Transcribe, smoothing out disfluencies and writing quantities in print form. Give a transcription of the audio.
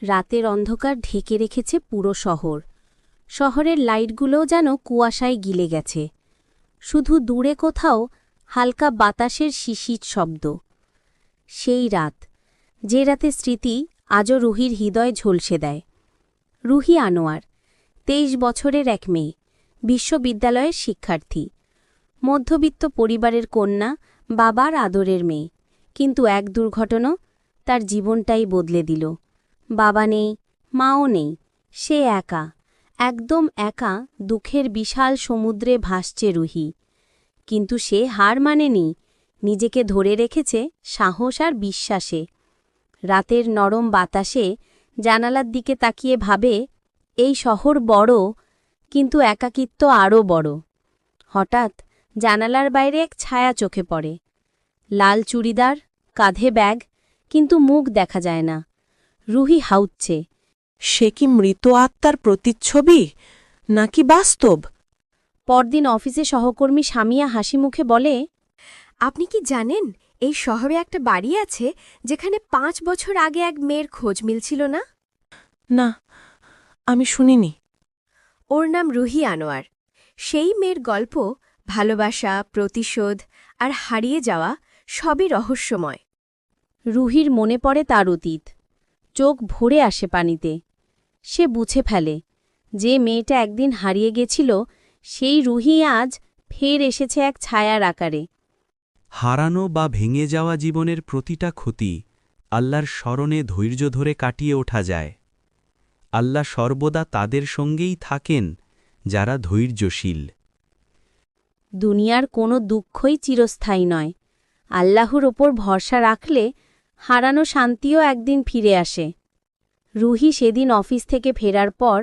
রাতের অন্ধকার ঢেকে রেখেছে পুরো শহর। শহরের লাইটগুলোও যেন কুয়াশায় গিলে গেছে। শুধু দূরে কোথাও হালকা বাতাসের শিশির শব্দ। সেই রাত, যে রাতে স্মৃতি আজও রুহির হৃদয় ঝলসে দেয়। রুহি আনোয়ার, ২৩ বছরের এক মেয়ে, বিশ্ববিদ্যালয়ের শিক্ষার্থী। মধ্যবিত্ত পরিবারের কন্যা, বাবার আদরের মেয়ে। কিন্তু এক দুর্ঘটনা তার জীবনটাই বদলে দিল। বাবা নেই, মাও নেই, সে একা, একদম একা দুঃখের বিশাল সমুদ্রে ভাসছে রুহি। কিন্তু সে হার মানেনি, নিজেকে ধরে রেখেছে সাহস আর বিশ্বাসে। রাতের নরম বাতাসে জানালার দিকে তাকিয়ে ভাবে, এই শহর বড়, কিন্তু একাকিত্ব আরও বড়। হঠাৎ জানালার বাইরে এক ছায়া চোখে পড়ে। লাল চুড়িদার, কাঁধে ব্যাগ, কিন্তু মুখ দেখা যায় না। রুহি হাউচ্ছে। সে কি মৃত আত্মার প্রতিচ্ছবি নাকি বাস্তব? পরদিন অফিসে সহকর্মী সামিয়া হাসি মুখে বলে, আপনি কি জানেন এই শহরে একটা বাড়ি আছে যেখানে ৫ বছর আগে এক মেয়ের খোঁজ মিলছিল না? না, আমি শুনিনি। ওর নাম রুহি আনোয়ার। সেই মেয়ের গল্প, ভালোবাসা, প্রতিশোধ আর হারিয়ে যাওয়া সবই রহস্যময়। রুহির মনে পড়ে তার অতীত। চোখ ভরে আসে পানিতে। সে বুঝে ফেলে, যে মেয়েটা একদিন হারিয়ে গেছিল, সেই রুহি আজ ফের এসেছে এক ছায়ার আকারে। হারানো বা ভেঙে যাওয়া জীবনের প্রতিটা ক্ষতি আল্লাহর স্মরণে ধৈর্য ধরে কাটিয়ে ওঠা যায়। আল্লাহ সর্বদা তাদের সঙ্গেই থাকেন যারা ধৈর্যশীল। দুনিয়ার কোনো দুঃখই চিরস্থায়ী নয়। আল্লাহর ওপর ভরসা রাখলে হারানো শান্তিও একদিন ফিরে আসে। রুহি সেদিন অফিস থেকে ফেরার পর